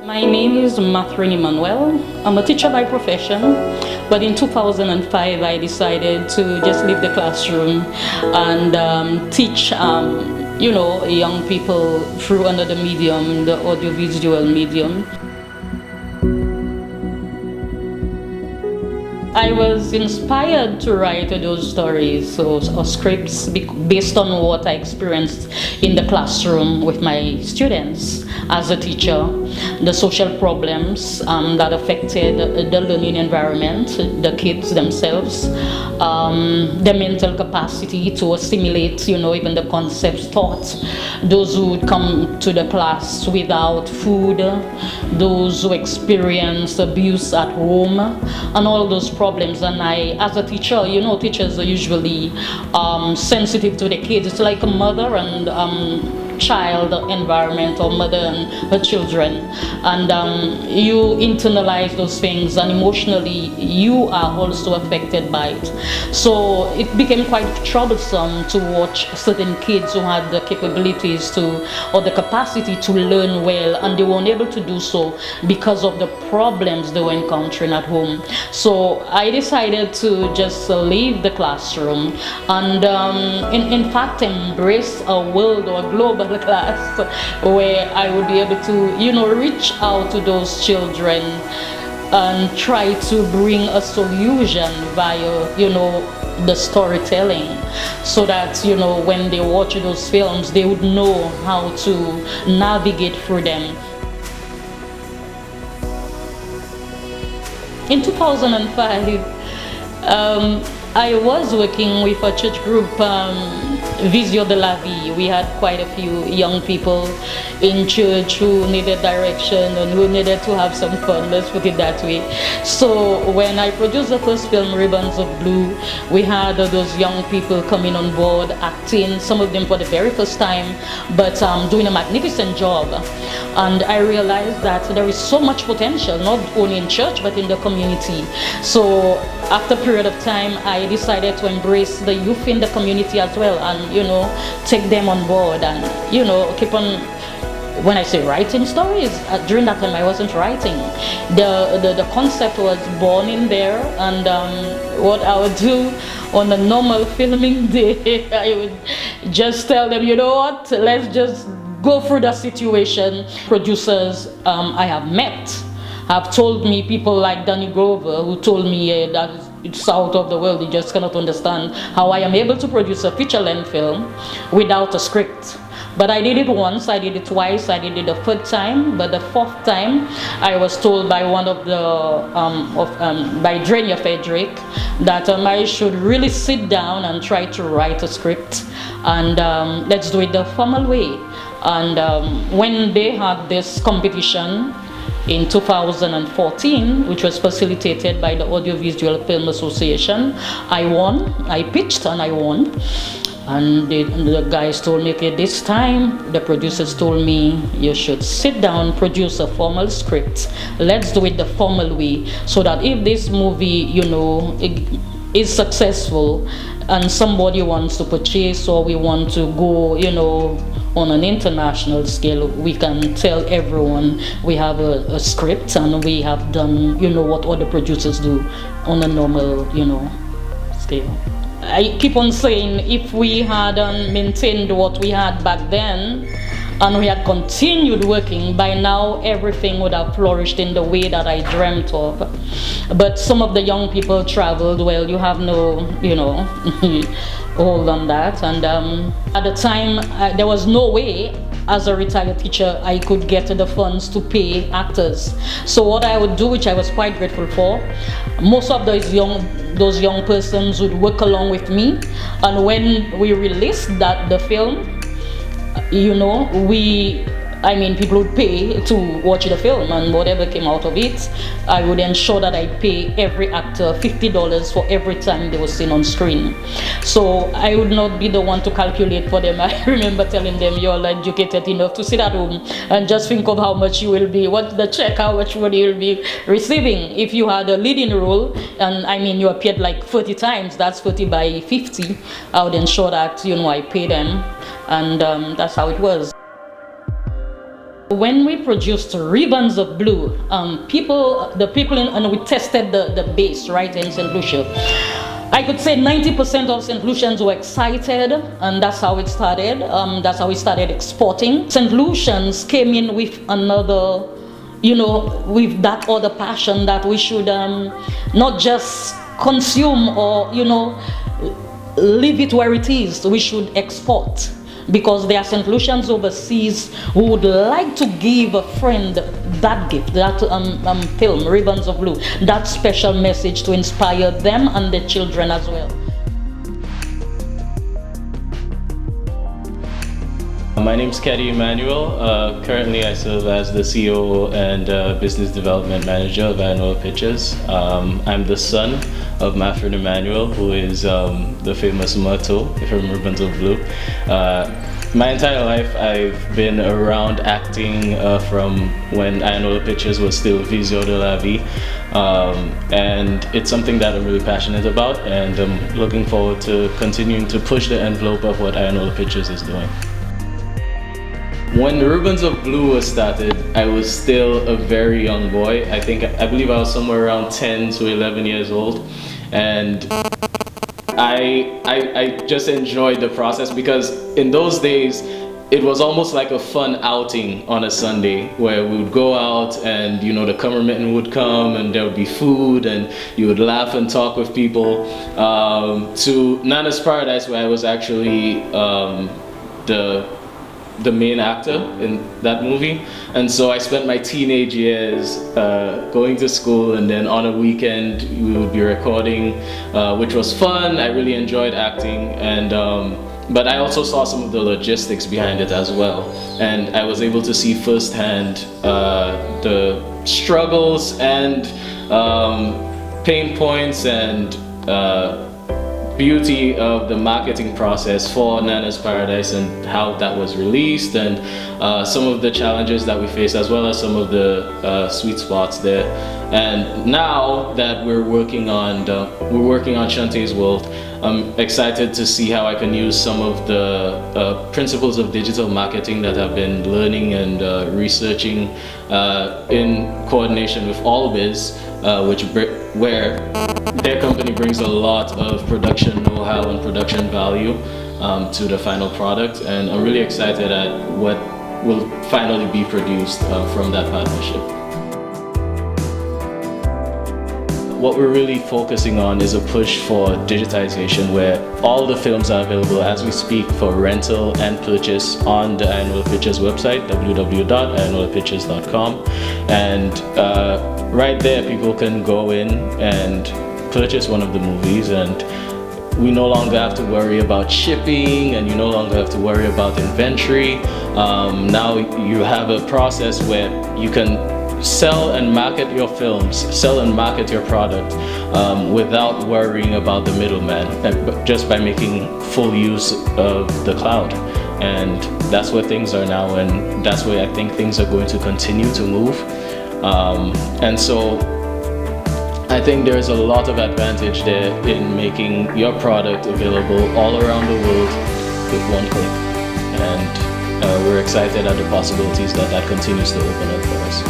My name is Mathurin Emmanuel. I'm a teacher by profession, but in 2005 I decided to just leave the classroom and teach young people through another medium, the audiovisual medium. I was inspired to write those stories or scripts based on what I experienced in the classroom with my students as a teacher, the social problems that affected the learning environment, the kids themselves, their mental capacity to assimilate, even the concepts taught, those who would come to the class without food, those who experience abuse at home, and all those problems. And I, as a teacher, teachers are usually sensitive to the kids. It's like a mother and child environment, or mother and her children, and you internalize those things, and emotionally you are also affected by it. So it became quite troublesome to watch certain kids who had the capabilities to, or the capacity to learn well, and they were unable to do so because of the problems they were encountering at home. So I decided to just leave the classroom and in fact embrace a world or a global class where I would be able to, reach out to those children and try to bring a solution via, the storytelling, so that, when they watch those films, they would know how to navigate through them. In 2005, I was working with a church group, Visio de la Vie. We had quite a few young people in church who needed direction and who needed to have some fun, let's put it that way. So when I produced the first film, Ribbons of Blue, we had those young people coming on board, acting, some of them for the very first time, but doing a magnificent job. And I realized that there is so much potential, not only in church, but in the community. So after a period of time, I decided to embrace the youth in the community as well, and take them on board, and keep on. When I say writing stories, during that time I wasn't writing. The concept was born in there, and what I would do on a normal filming day, I would just tell them, what, let's just go through the situation. Producers I have met have told me, people like Danny Grover, who told me that it's out of the world, you just cannot understand how I am able to produce a feature-length film without a script. But I did it once, I did it twice, I did it the third time, but the fourth time I was told by one of the, by Drenia Frederick, that I should really sit down and try to write a script, and let's do it the formal way. And when they had this competition in 2014, which was facilitated by the Audiovisual Film Association, I won. I pitched and I won. And the guys told me, okay, this time, the producers told me, you should sit down, produce a formal script. Let's do it the formal way, so that if this movie, is successful and somebody wants to purchase, or we want to go, on an international scale, we can tell everyone we have a script and we have done, what other producers do on a normal, scale. I keep on saying, if we had maintained what we had back then, and we had continued working, by now everything would have flourished in the way that I dreamt of. But some of the young people traveled. Well, you have no, hold on that. And at the time, there was no way, as a retired teacher, I could get the funds to pay actors. So what I would do, which I was quite grateful for, most of those young persons would work along with me. And when we released the film, people would pay to watch the film, and whatever came out of it, I would ensure that I pay every actor $50 for every time they were seen on screen. So I would not be the one to calculate for them. I remember telling them, you're educated enough to sit at home and just think of how much you will be, what's the check, how much money you'll be receiving. If you had a leading role, and you appeared like 30 times, that's 30 by 50, I would ensure that, I pay them, and that's how it was. When we produced Ribbons of Blue, and we tested the base right in Saint Lucia. I could say 90% of St. Lucians were excited, and that's how it started. That's how we started exporting. St. Lucians came in with another, with that other passion that we should not just consume or, leave it where it is. We should export. Because there are St. Lucians overseas who would like to give a friend that gift, that film, Ribbons of Blue, that special message to inspire them and their children as well. My name's Keddy Emmanuel. Currently I serve as the CEO and Business Development Manager of Iyanola Pictures. I'm the son of Mafford Emmanuel, who is the famous Myrtle from Ribbons of Blue. My entire life I've been around acting from when Iyanola Pictures was still Visio de la Vie. And it's something that I'm really passionate about, and I'm looking forward to continuing to push the envelope of what Iyanola Pictures is doing. When Ribbons of Blue was started, I was still a very young boy. I believe I was somewhere around 10 to 11 years old, and I just enjoyed the process, because in those days it was almost like a fun outing on a Sunday, where we would go out and the cameraman would come and there would be food and you would laugh and talk with people, to Nana's Paradise, where I was actually the main actor in that movie. And so I spent my teenage years going to school, and then on a weekend we would be recording, which was fun. I really enjoyed acting, and but I also saw some of the logistics behind it as well, and I was able to see firsthand the struggles and pain points and beauty of the marketing process for Nana's Paradise, and how that was released, and some of the challenges that we faced, as well as some of the sweet spots there. And now that we're working on Shantae's World, I'm excited to see how I can use some of the principles of digital marketing that I've been learning and researching in coordination with Allbiz, where their company brings a lot of production know-how and production value to the final product, and I'm really excited at what will finally be produced from that partnership. What we're really focusing on is a push for digitization, where all the films are available as we speak for rental and purchase on the Iyanola Pictures website, www.iyanolapictures.com, and right there people can go in and purchase one of the movies, and we no longer have to worry about shipping, and you no longer have to worry about inventory. Now you have a process where you can sell and market your films, sell and market your product without worrying about the middleman, just by making full use of the cloud. And that's where things are now, and that's where I think things are going to continue to move. And so I think there's a lot of advantage there in making your product available all around the world with one click. And we're excited at the possibilities that continues to open up for us.